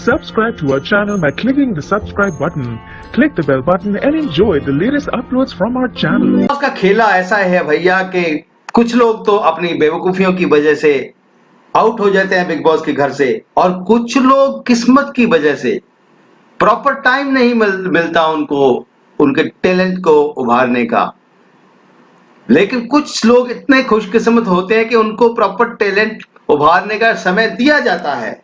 Subscribe to our channel by clicking the subscribe button. Click the bell button and enjoy the latest uploads from our channel. उसका खेला ऐसा है भैया कि कुछ लोग तो अपनी बेवकूफियों की वजह से आउट हो जाते हैं बिग बॉस के घर से, और कुछ लोग किस्मत की वजह से प्रॉपर टाइम नहीं मिलता उनको उनके टैलेंट को उभारने का। लेकिन कुछ लोग इतने खुशकिस्मत होते हैं कि उनको प्रॉपर टैलेंट उभारने का समय दिया जाता है।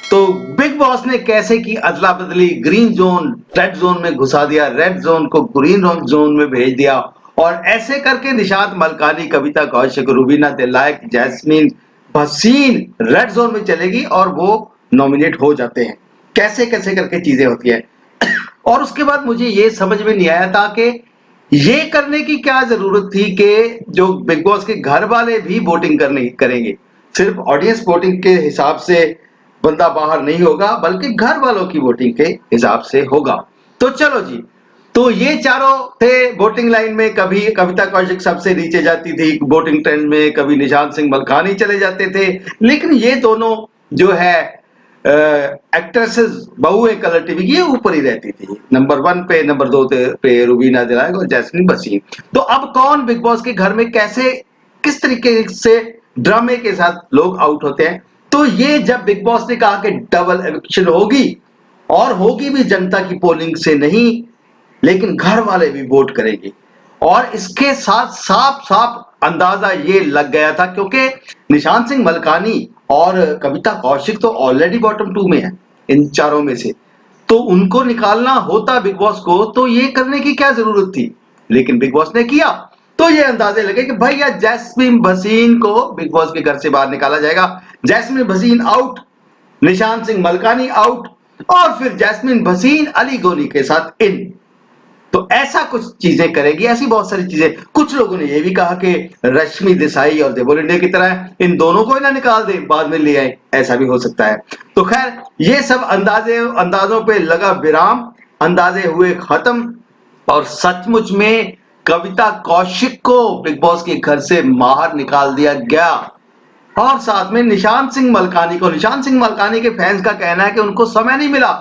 तो बिग बॉस ने कैसे की अदला बदली, ग्रीन जोन रेड जोन में घुसा दिया, रेड जोन को ग्रीन जोन में भेज दिया, और ऐसे करके निशांत मलकानी, कविता कौशिक, रुबीना दिलायक, जैस्मीन भसीन रेड जोन में चलेगी और वो नॉमिनेट हो जाते हैं। कैसे कैसे करके चीजें होती है। और उसके बाद मुझे ये समझ में नहीं आया था कि ये करने की क्या जरूरत थी कि जो बिग बॉस के घर वाले भी वोटिंग करेंगे। सिर्फ ऑडियंस वोटिंग के हिसाब से बंदा बाहर नहीं होगा, बल्कि घर वालों की वोटिंग के हिसाब से होगा। तो चलो जी, तो ये चारों थे वोटिंग लाइन में। कभी कविता कौशिक सबसे नीचे जाती थी वोटिंग ट्रेंड में, कभी निशांत सिंह मलकानी चले जाते थे, लेकिन ये दोनों जो है एक्ट्रेसेस बहुए कलर टीवी की, ये ऊपर ही रहती थी। नंबर 1 पे, नंबर 2 पे रुबीना दिलायक और जैस्मीन भसीन। तो अब कौन बिग बॉस के घर में कैसे किस तरीके से ड्रामे के साथ लोग आउट होते हैं। तो ये जब बिग बॉस ने कहा कि डबल इलेक्शन होगी, और होगी भी जनता की पोलिंग से नहीं, लेकिन घर वाले भी वोट करेंगे, और इसके साथ साफ साफ अंदाजा ये लग गया था, क्योंकि निशांत सिंह मलकानी और कविता कौशिक तो ऑलरेडी बॉटम 2 में है इन चारों में से। तो उनको निकालना होता बिग बॉस को, तो ये करने की क्या जरूरत थी, लेकिन बिग बॉस ने किया। तो ये अंदाजे लगे कि भैया जैस्मीन भसीन को बिग बॉस के घर से बाहर निकाला जाएगा। Jasmine Bhasin out, Nishant Singh Malkani out, और फिर जैस्मीन भसीन अली गोनी के साथ इन। तो ऐसा कुछ चीजें करेगी, ऐसी बहुत सारी चीजें। कुछ लोगों ने यह भी कहा कि रश्मि देसाई और देवोल इंडिया की तरह इन दोनों को ना निकाल दे, बाद में ले आए, ऐसा भी हो सकता है। तो खैर ये सब अंदाजों पे लगा विराम, अंदाजे हुए खत्म, और सचमुच में कविता कौशिक को बिग बॉस के घर से बाहर निकाल दिया गया, और साथ में निशांत सिंह मलकानी को। निशांत सिंह मलकानी के फैंस का कहना है कि उनको समय नहीं मिला।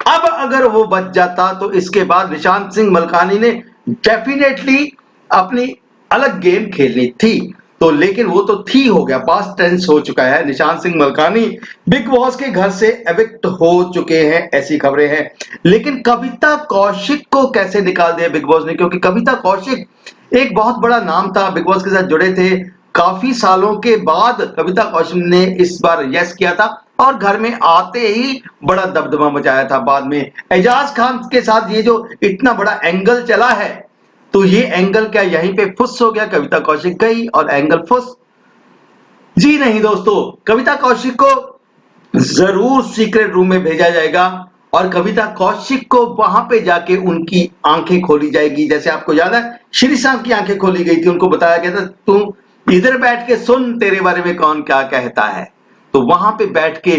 अब अगर वो बच जाता तो इसके बाद निशांत सिंह मलकानी ने डेफिनेटली अपनी अलग गेम खेलनी थी। तो लेकिन वो तो थी हो गया, पास्ट टेंस हो चुका है। निशांत सिंह मलकानी बिग बॉस के घर से एविक्ट हो चुके हैं, ऐसी खबरें हैं। लेकिन कविता कौशिक को कैसे निकाल दिया बिग बॉस ने, क्योंकि कविता कौशिक एक बहुत बड़ा नाम था, बिग बॉस के साथ जुड़े थे। काफी सालों के बाद कविता कौशिक ने इस बार यस किया था, और घर में आते ही बड़ा दबदबा मचाया था। बाद में एजाज खान के साथ ये जो इतना बड़ा एंगल चला है, तो ये एंगल क्या यहीं पे फुस हो गया, कविता कौशिक गई और एंगल फुस? जी नहीं दोस्तों, कविता कौशिक को जरूर सीक्रेट रूम में भेजा जाएगा, और कविता कौशिक को वहां पे जाके उनकी आंखें खोली जाएगी। जैसे आपको याद है श्रीशांत की आंखें खोली गई थी, उनको बताया गया था तुम इधर बैठ के सुन, तेरे बारे में कौन क्या कहता है। तो वहां पे बैठ के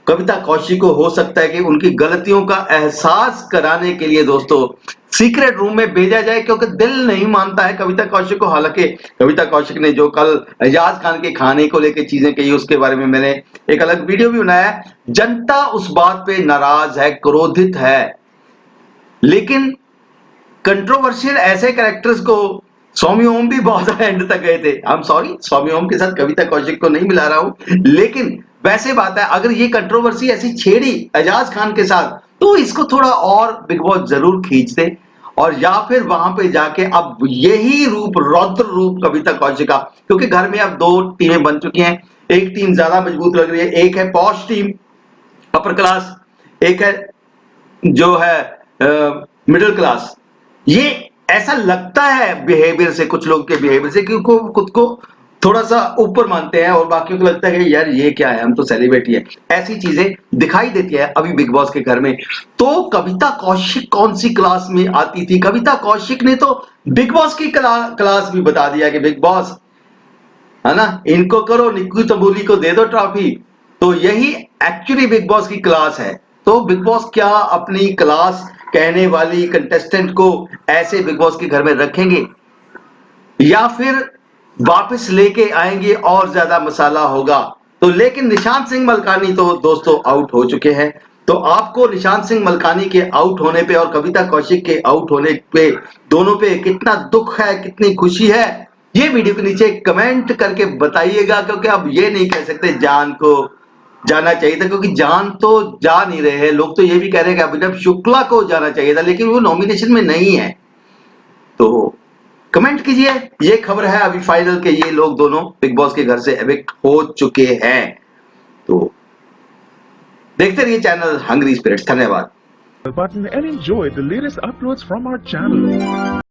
कविता कौशिक को हो सकता है कि उनकी गलतियों का एहसास कराने के लिए दोस्तों सीक्रेट रूम में भेजा जाए, क्योंकि दिल नहीं मानता है कविता कौशिक को। हालांकि कविता कौशिक ने जो कल एजाज खान के खाने को लेकर चीजें कही, उसके बारे में मैंने एक अलग वीडियो भी बनाया है। जनता उस बात पे नाराज है, क्रोधित है, लेकिन कंट्रोवर्शियल ऐसे कैरेक्टर्स को स्वामी ओम भी बहुत एंड तक गए थे। आई एम सॉरी, स्वामी ओम के साथ कविता कौशिक को नहीं मिला रहा हूं, लेकिन वैसे बात है, अगर ये कंट्रोवर्सी ऐसी छेड़ी एजाज खान के साथ, तो इसको थोड़ा और बिग बॉस जरूर खींचते, और या फिर वहां पे जाके अब यही रूप, रौद्र रूप कविता कौशिक का, क्योंकि घर में अब 2 टीमें बन चुकी हैं। एक टीम ज्यादा मजबूत लग रही है, एक है पॉश टीम, अपर क्लास, एक है जो है मिडिल क्लास। ये ऐसा लगता है बिहेवियर से, कुछ लोग के बिहेवियर से, क्योंकि वो खुद को थोड़ा सा ऊपर मानते हैं और बाकियों को लगता है कि यार ये क्या है, हम तो सेलिब्रिटी है। ऐसी चीजें दिखाई देती है अभी बिग बॉस के घर में। तो कविता कौशिक कौन सी क्लास में आती थी? कविता कौशिक ने तो बिग बॉस की क्लास भी बता दिया कि बिग बॉस है ना, इनको करो, निक्कू तंबूली को दे दो ट्रॉफी। तो यही एक्चुअली बिग बॉस की क्लास है। तो बिग बॉस क्या अपनी क्लास कहने वाली कंटेस्टेंट को ऐसे बिग बॉस के घर में रखेंगे, या फिर वापस लेके आएंगे और ज्यादा मसाला होगा? तो लेकिन निशांत सिंह मलकानी तो दोस्तों आउट हो चुके हैं। तो आपको निशांत सिंह मलकानी के आउट होने पे और कविता कौशिक के आउट होने पे दोनों पे कितना दुख है, कितनी खुशी है, ये वीडियो के नीचे कमेंट करके बताइएगा। क्योंकि अब ये नहीं कह सकते जान को जाना चाहिए था, क्योंकि जान तो जा नहीं रहे हैं। लोग तो ये भी कह रहे हैं कि अभिनव शुक्ला को जाना चाहिए था, लेकिन वो नॉमिनेशन में नहीं है। तो कमेंट कीजिए। ये खबर है अभी फाइनल के ये लोग दोनों बिग बॉस के घर से एविक्ट हो चुके हैं। तो देखते रहिए चैनल हंग्री स्पिरिट्स। धन्यवाद। Button and enjoy the latest uploads from our channel.